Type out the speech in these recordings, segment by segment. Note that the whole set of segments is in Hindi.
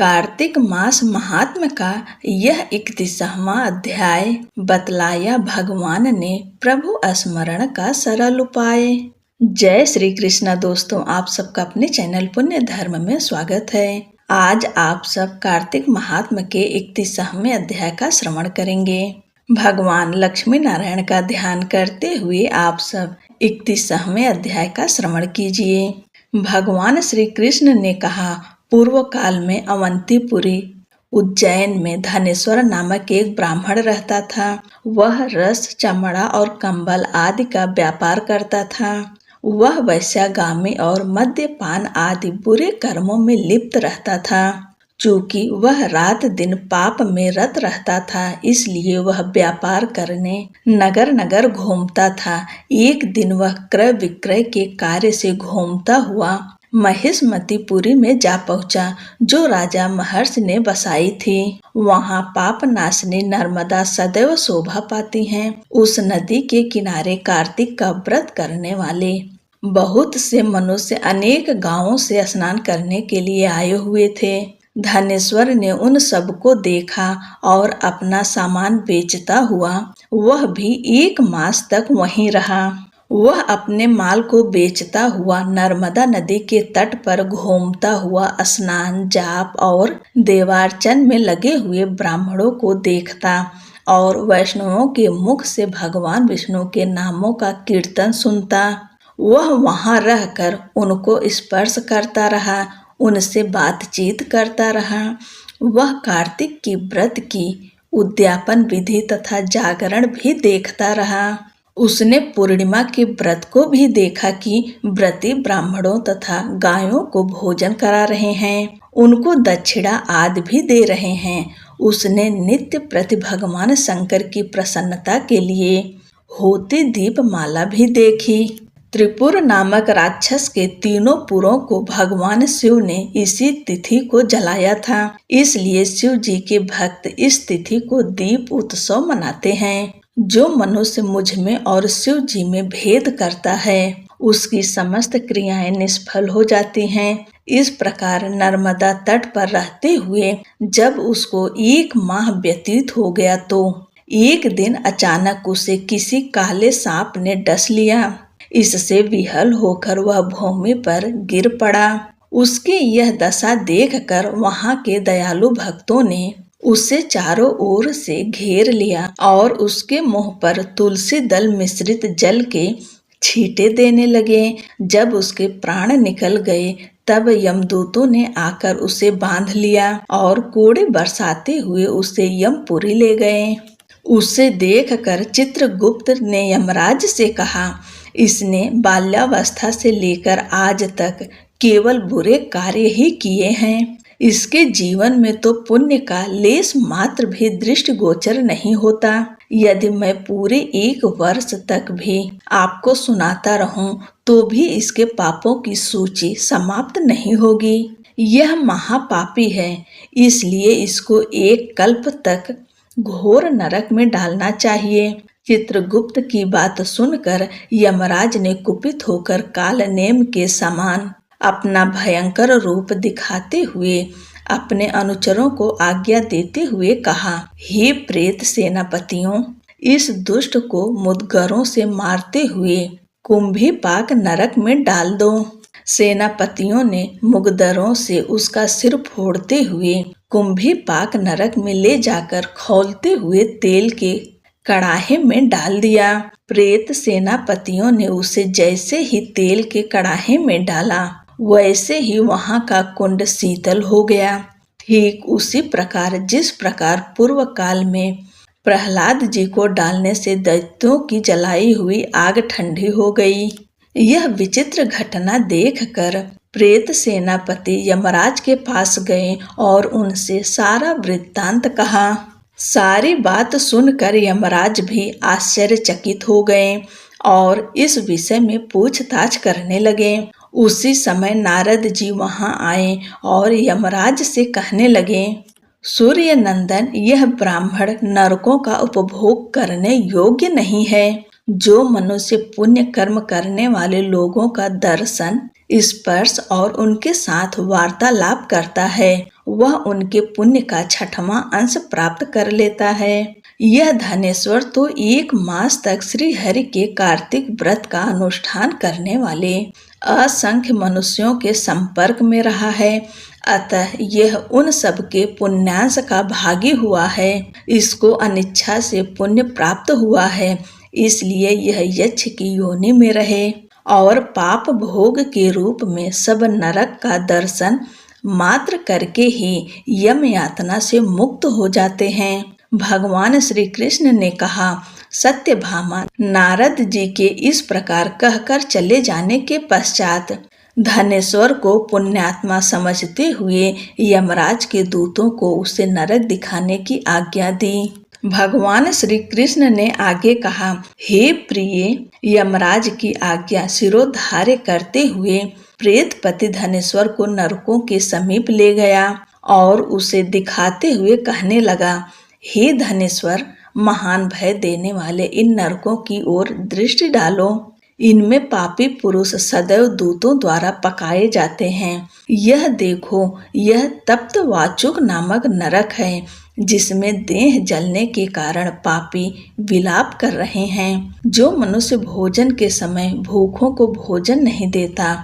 कार्तिक मास महात्म का यह 31वां अध्याय बतलाया भगवान ने प्रभु स्मरण का सरल उपाय। जय श्री कृष्ण दोस्तों, आप सबका अपने चैनल पुण्य धर्म में स्वागत है। आज आप सब कार्तिक महात्म के 31वें अध्याय का श्रवण करेंगे। भगवान लक्ष्मी नारायण का ध्यान करते हुए आप सब 31वें अध्याय का श्रवण कीजिए। भगवान श्री कृष्ण ने कहा, पूर्व काल में अवंतीपुरी उज्जैन में धनेश्वर नामक एक ब्राह्मण रहता था। वह रस, चमड़ा और कंबल आदि का व्यापार करता था। वह वैश्यागामी और मद्यपान आदि बुरे कर्मों में लिप्त रहता था। चूंकि वह रात दिन पाप में रत रहता था, इसलिए वह व्यापार करने नगर नगर घूमता था। एक दिन वह क्रय विक्रय के कार्य से घूमता हुआ महिष्मतीपुरी में जा पहुंचा, जो राजा महर्षि ने बसाई थी। वहां पाप नाशनी नर्मदा सदैव शोभा पाती हैं। उस नदी के किनारे कार्तिक का व्रत करने वाले बहुत से मनुष्य अनेक गांवों से स्नान करने के लिए आए हुए थे। धनेश्वर ने उन सबको देखा और अपना सामान बेचता हुआ वह भी 1 मास तक वहीं रहा। वह अपने माल को बेचता हुआ नर्मदा नदी के तट पर घूमता हुआ स्नान, जाप और देवार्चन में लगे हुए ब्राह्मणों को देखता और वैष्णवों के मुख से भगवान विष्णु के नामों का कीर्तन सुनता। वह वहां रहकर उनको स्पर्श करता रहा, उनसे बातचीत करता रहा। वह कार्तिक की व्रत की उद्यापन विधि तथा जागरण भी देखता रहा। उसने पूर्णिमा के व्रत को भी देखा कि व्रती ब्राह्मणों तथा गायों को भोजन करा रहे हैं, उनको दक्षिणा आदि भी दे रहे हैं। उसने नित्य प्रति भगवान शंकर की प्रसन्नता के लिए होती दीपमाला भी देखी। त्रिपुर नामक राक्षस के 3 पुरों को भगवान शिव ने इसी तिथि को जलाया था। इसलिए शिव जी के भक्त इस तिथि को दीप उत्सव मनाते हैं। जो मनुष्य मुझ में और शिव जी में भेद करता है, उसकी समस्त क्रियाएं निष्फल हो जाती हैं। इस प्रकार नर्मदा तट पर रहते हुए जब उसको 1 माह व्यतीत हो गया, तो एक दिन अचानक उसे किसी काले सांप ने डस लिया। इससे विहल होकर वह भूमि पर गिर पड़ा। उसकी यह दशा देखकर वहां के दयालु भक्तों ने उसे चारों ओर से घेर लिया और उसके मुंह पर तुलसी दल मिश्रित जल के छींटे देने लगे। जब उसके प्राण निकल गए, तब यमदूतों ने आकर उसे बांध लिया और कोड़े बरसाते हुए उसे यमपुरी ले गए। उसे देखकर चित्रगुप्त ने यमराज से कहा, इसने बाल्यावस्था से लेकर आज तक केवल बुरे कार्य ही किए हैं। इसके जीवन में तो पुण्य का लेश मात्र भी दृष्टिगोचर नहीं होता। यदि मैं पूरे 1 वर्ष तक भी आपको सुनाता रहूं, तो भी इसके पापों की सूची समाप्त नहीं होगी। यह महापापी है, इसलिए इसको 1 कल्प तक घोर नरक में डालना चाहिए। चित्रगुप्त की बात सुनकर यमराज ने कुपित होकर कालनेम के समान अपना भयंकर रूप दिखाते हुए अपने अनुचरों को आज्ञा देते हुए कहा, हे प्रेत सेनापतियों, इस दुष्ट को मुद्गरों से मारते हुए कुंभीपाक नरक में डाल दो। सेनापतियों ने मुगदरों से उसका सिर फोड़ते हुए कुंभीपाक नरक में ले जाकर खौलते हुए तेल के कड़ाहे में डाल दिया। प्रेत सेनापतियों ने उसे जैसे ही तेल के कड़ाहे में डाला, वैसे ही वहां का कुंड शीतल हो गया। ठीक उसी प्रकार जिस प्रकार पूर्व काल में प्रहलाद जी को डालने से दैत्यों की जलाई हुई आग ठंडी हो गई। यह विचित्र घटना देखकर प्रेत सेनापति यमराज के पास गए और उनसे सारा वृत्तांत कहा। सारी बात सुनकर यमराज भी आश्चर्यचकित हो गए और इस विषय में पूछताछ करने लगे। उसी समय नारद जी वहां आए और यमराज से कहने लगे, सूर्य नंदन, यह ब्राह्मण नरकों का उपभोग करने योग्य नहीं है। जो मनुष्य पुण्य कर्म करने वाले लोगों का दर्शन, स्पर्श और उनके साथ वार्तालाप करता है, वह उनके पुण्य का 6वां अंश प्राप्त कर लेता है। यह धनेश्वर तो 1 मास तक श्री हरि के कार्तिक व्रत का अनुष्ठान करने वाले असंख्य मनुष्यों के संपर्क में रहा है, अतः यह उन सब के पुण्यांश का भागी हुआ है। इसको अनिच्छा से पुण्य प्राप्त हुआ है, इसलिए यह यक्ष की योनि में रहे और पाप भोग के रूप में सब नरक का दर्शन मात्र करके ही यम यातना से मुक्त हो जाते हैं। भगवान श्री कृष्ण ने कहा, सत्यभामा नारद जी के इस प्रकार कहकर चले जाने के पश्चात धनेश्वर को पुण्यात्मा समझते हुए यमराज के दूतों को उसे नरक दिखाने की आज्ञा दी। भगवान श्री कृष्ण ने आगे कहा, हे प्रिय, यमराज की आज्ञा शिरोधार्य करते हुए प्रेतपति धनेश्वर को नरकों के समीप ले गया और उसे दिखाते हुए कहने लगा, हे धनेश्वर, महान भय देने वाले इन नरकों की ओर दृष्टि डालो। इनमें पापी पुरुष सदैव दूतों द्वारा पकाए जाते हैं। यह देखो, यह तप्त वाचुक नामक नरक है, जिसमें देह जलने के कारण पापी विलाप कर रहे हैं। जो मनुष्य भोजन के समय भूखों को भोजन नहीं देता,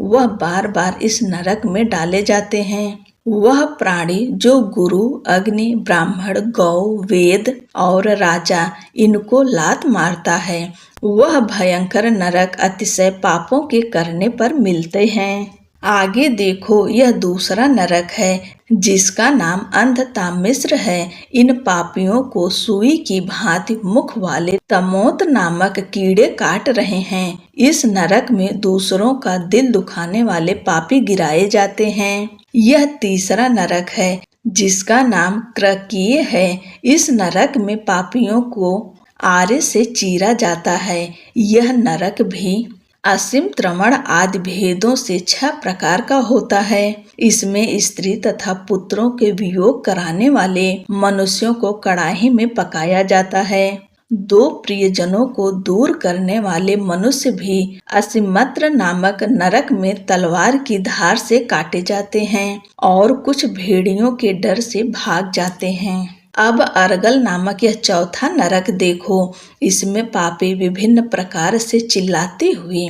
वह बार बार इस नरक में डाले जाते हैं। वह प्राणी जो गुरु, अग्नि, ब्राह्मण, गौ, वेद और राजा इनको लात मारता है, वह भयंकर नरक अतिशय पापों के करने पर मिलते हैं। आगे देखो, यह दूसरा नरक है, जिसका नाम अंधतामिश्र है। इन पापियों को सुई की भांति मुख वाले तमोत नामक कीड़े काट रहे हैं। इस नरक में दूसरों का दिल दुखाने वाले पापी गिराए जाते हैं। यह तीसरा नरक है, जिसका नाम क्रकीय है। इस नरक में पापियों को आरे से चीरा जाता है। यह नरक भी असीम त्रमण आदि भेदों से 6 प्रकार का होता है। इसमें स्त्री तथा पुत्रों के वियोग कराने वाले मनुष्यों को कड़ाही में पकाया जाता है। 2 प्रियजनों को दूर करने वाले मनुष्य भी असीमत्र नामक नरक में तलवार की धार से काटे जाते हैं और कुछ भेड़ियों के डर से भाग जाते हैं। अब अर्गल नामक यह चौथा नरक देखो। इसमें पापी विभिन्न प्रकार से चिल्लाते हुए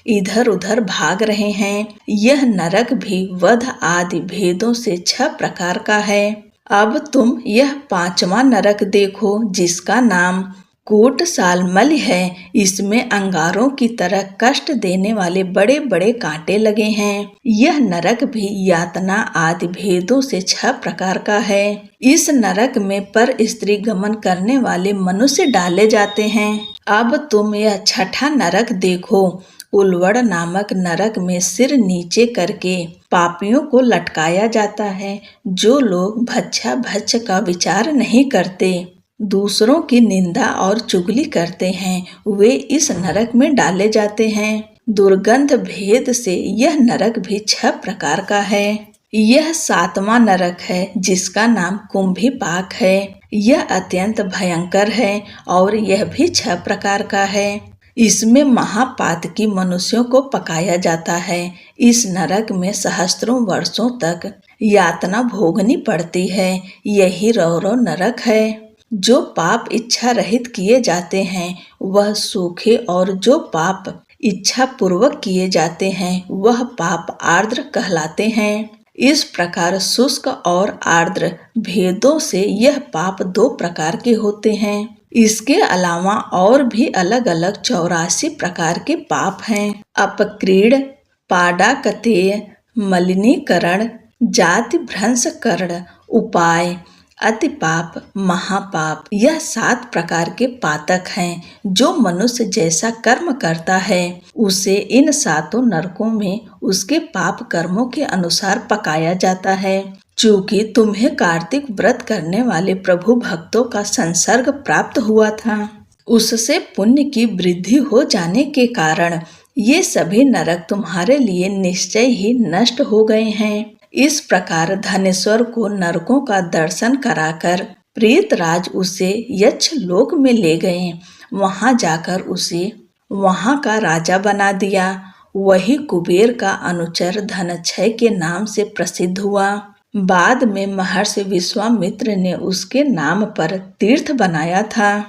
इधर उधर भाग रहे हैं। यह नरक भी वध आदि भेदों से 6 प्रकार का है। अब तुम यह 5वां नरक देखो, जिसका नाम कूट सालमल है। इसमें अंगारों की तरह कष्ट देने वाले बड़े बड़े कांटे लगे हैं। यह नरक भी यातना आदि भेदों से 6 प्रकार का है। इस नरक में पर स्त्री गमन करने वाले मनुष्य डाले जाते हैं। अब तुम यह 6ठा नरक देखो। उल्वड़ नामक नरक में सिर नीचे करके पापियों को लटकाया जाता है। जो लोग भच्छा भच्छ का विचार नहीं करते, दूसरों की निंदा और चुगली करते हैं, वे इस नरक में डाले जाते हैं। दुर्गंध भेद से यह नरक भी 6 प्रकार का है। यह 7वां नरक है, जिसका नाम कुंभीपाक है। यह अत्यंत भयंकर है और यह भी 6 प्रकार का है। इसमें महापातकी मनुष्यों को पकाया जाता है। इस नरक में सहस्त्रों वर्षों तक यातना भोगनी पड़ती है। यही रौरव नरक है। जो पाप इच्छा रहित किए जाते हैं वह सूखे, और जो पाप इच्छा पूर्वक किए जाते हैं वह पाप आर्द्र कहलाते हैं। इस प्रकार शुष्क और आर्द्र भेदों से यह पाप 2 प्रकार के होते हैं। इसके अलावा और भी अलग अलग 84 प्रकार के पाप हैं। अपक्रीड, पाडाकतेय, मलिनीकरण, जाति भ्रंशकरण, उपाय, अति पाप, महापाप, यह 7 प्रकार के पातक हैं। जो मनुष्य जैसा कर्म करता है उसे इन 7 नरकों में उसके पाप कर्मों के अनुसार पकाया जाता है। चूंकि तुम्हें कार्तिक व्रत करने वाले प्रभु भक्तों का संसर्ग प्राप्त हुआ था, उससे पुण्य की वृद्धि हो जाने के कारण ये सभी नरक तुम्हारे लिए निश्चय ही नष्ट हो गए हैं। इस प्रकार धनेश्वर को नरकों का दर्शन कराकर प्रेतराज उसे यक्ष लोक में ले गए। वहां जाकर उसे वहां का राजा बना दिया। वही कुबेर का अनुचर धनक्षय के नाम से प्रसिद्ध हुआ। बाद में महर्षि विश्वामित्र ने उसके नाम पर तीर्थ बनाया था।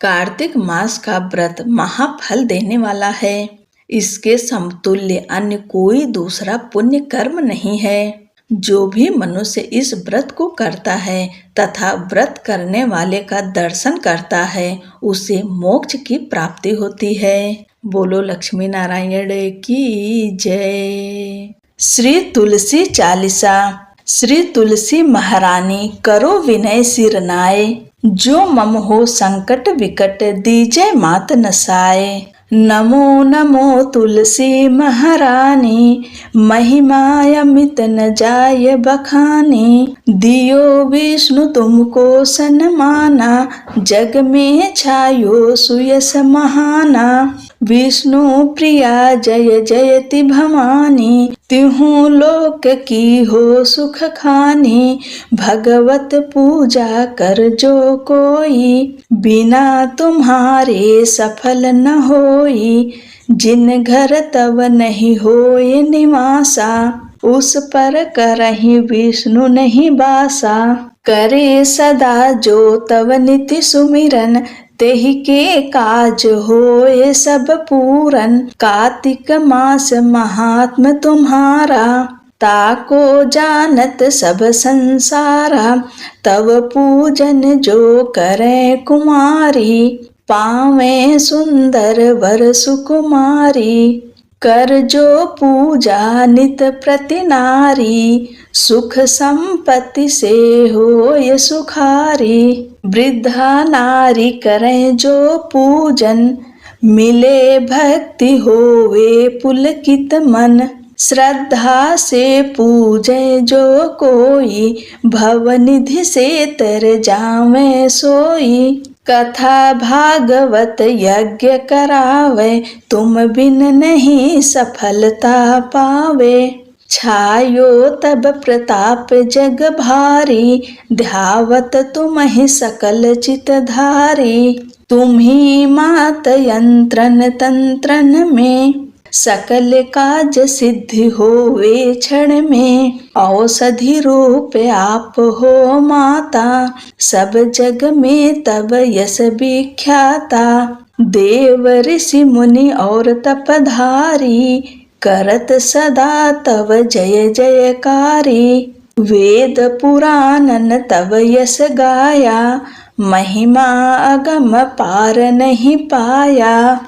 कार्तिक मास का व्रत महाफल देने वाला है। इसके समतुल्य अन्य कोई दूसरा पुण्य कर्म नहीं है। जो भी मनुष्य इस व्रत को करता है तथा व्रत करने वाले का दर्शन करता है, उसे मोक्ष की प्राप्ति होती है। बोलो लक्ष्मी नारायण की जय। श्री तुलसी चालीसा। श्री तुलसी महारानी करो विनय सिर नाय, जो मम हो संकट विकट दीजे मात नसाए। नमो नमो तुलसी महारानी, महिमा अमित न जाय बखानी। दियो विष्णु तुमको सन्माना, जग में छायो सुयस महाना। विष्णु प्रिया जय जयति भवानी, तिहु लोक की हो सुख खानी। भगवत पूजा कर जो कोई, बिना तुम्हारे सफल न होई। जिन घर तब नहीं होए निवासा, उस पर करहि विष्णु नहीं बासा। करे सदा जो तव निति सुमिरन, तेहि के काज होए सब पूरन। कार्तिक मास महात्म तुम्हारा, ताको जानत सब संसारा। तव पूजन जो करे कुमारी, पावे सुंदर वर सुकुमारी। कर जो पूजा नित प्रति नारी, सुख संपत्ति से होय सुखारी। वृद्धा नारी करें जो पूजन, मिले भक्ति होवे पुलकित मन। श्रद्धा से पूजे जो कोई, भवनिधि से तर जावे सोई। कथा भागवत यज्ञ करावे, तुम बिन नहीं सफलता पावे। छायो तब प्रताप जग भारी, ध्यावत तुमहि सकल चित धारी। तुम्ही मात यंत्रन तंत्रन में, सकल काज सिद्धि होवे क्षण में। औषधि रूप आप हो माता, सब जग में तब यश विख्याता। देव ऋषि मुनि और तपधारी, करत सदा तव जय जयकारी। वेद पुराणन तव यश गाया, महिमा अगम पार नहीं पाया।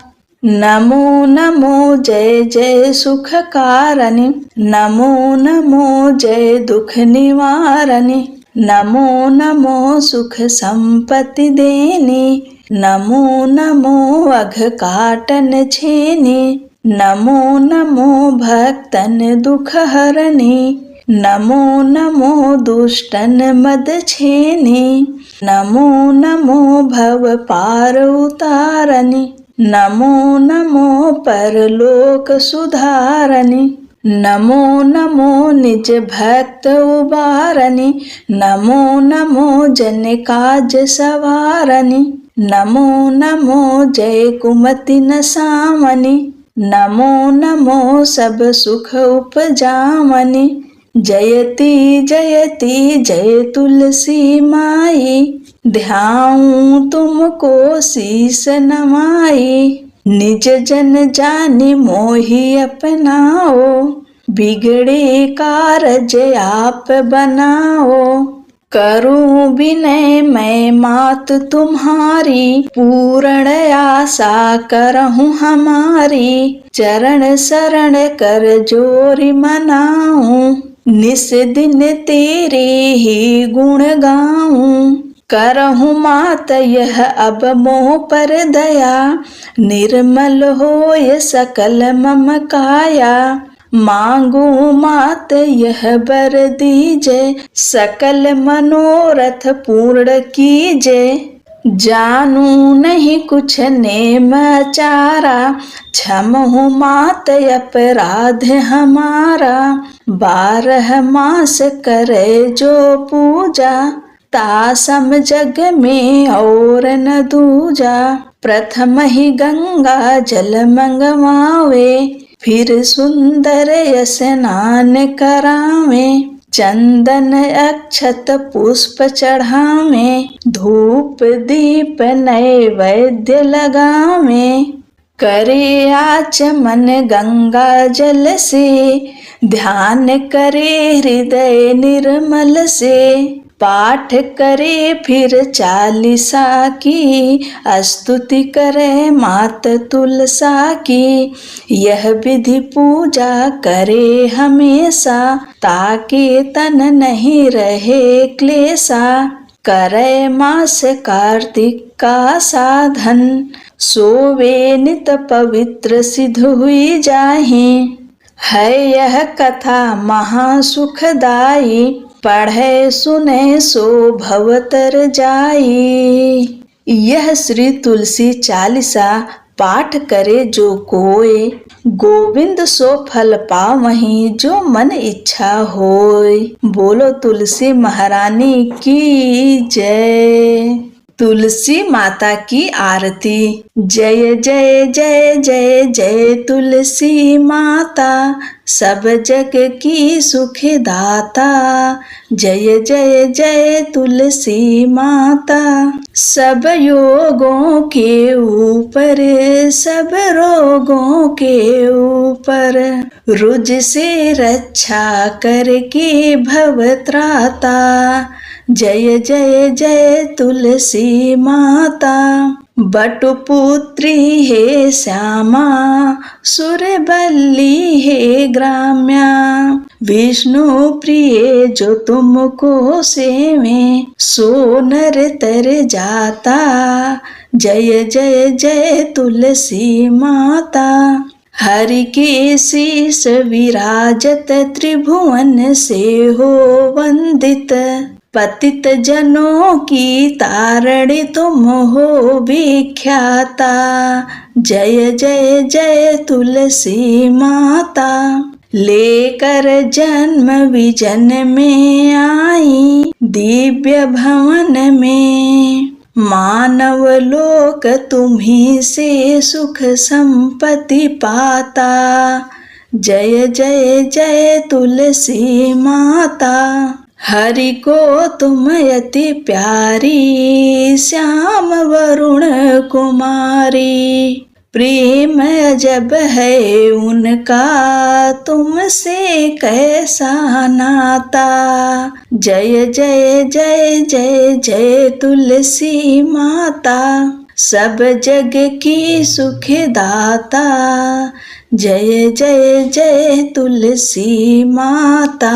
नमो नमो जय जय सुख कारणी, नमो नमो जय दुख निवारणी। नमो नमो सुख संपत्ति देनी, नमो नमो अघ काटन छेनी। नमो नमो भक्तन दुख हरणी, नमो नमो दुष्टन मद छेनी। नमो नमो भव पार उतारणी, नमो नमो परलोक सुधारणी। नमो नमो निज भक्त उबारणी, नमो नमो जन काज सवारणी। नमो नमो जय कुमति नसामनी, नमो नमो सब सुख उपजामनी। जयति जयति जय तुलसी माई, ध्याऊं तुमको शीस नमाई। निज जन जानि मोहि अपनाओ, बिगड़े कारज आप बनाओ। करूं विनय मैं मात तुम्हारी, पूर्ण आशा करहूं हमारी। चरण शरण कर जोरि मनाऊं, निस दिन तेरे ही गुण गाऊं। करहूं मात यह अब मोह पर दया, निर्मल होय सकल मम काया। मांगू मात यह बर दीजे, सकल मनोरथ पूर्ण कीजे। जानू नहीं कुछ नेम चारा, क्षमहु मात अपराध हमारा। 12 मास करे जो पूजा, तासम जग में और न दूजा। प्रथम ही गंगा जल मंगवावे, फिर सुंदर स्नान करावे। चंदन अक्षत पुष्प चढ़ावे, धूप दीप नैवेद्य लगावे। करे आचमन गंगा जल से, ध्यान करे हृदय निर्मल से। पाठ करे फिर चालीसा की, स्तुति करे मात तुलसा की। यह विधि पूजा करे हमेशा, ताकि तन नहीं रहे क्लेशा। करे मास कार्तिक का साधन, सोवे नित पवित्र सिद्ध हुई जाहि। है यह कथा महासुखदाई, पढ़े सुने सो भवतर जाई। यह श्री तुलसी चालीसा पाठ करे जो कोय, गोविंद सो फल पावहीं जो मन इच्छा होय। बोलो तुलसी महारानी की जय। तुलसी माता की आरती। जय जय जय जय जय तुलसी माता, सब जग की सुखदाता। जय जय जय तुलसी माता, सब योगों के ऊपर, सब रोगों के ऊपर। रुज से रक्षा करके भवत्राता। जय जय जय तुलसी माता। बटुपुत्री हे श्यामा, सुरबल्ली हे ग्राम्या। विष्णु प्रिय जो तुमको सेवे, सो नर तर जाता। जय जय जय तुलसी माता। हरि के शीस विराजत, त्रिभुवन से हो वंदित। पतित जनों की तारणी तुम हो विख्याता। जय जय जय तुलसी माता। लेकर जन्म विजन में आई, दिव्य भवन में। मानव लोक तुम्ही से सुख संपत्ति पाता। जय जय जय तुलसी माता। हरि को तुम अति प्यारी, श्याम वरुण कुमारी। प्रेम जब है उनका, तुमसे कैसा नाता। जय जय जय जय जय तुलसी माता, सब जग की सुखदाता। जय जय जय तुलसी माता।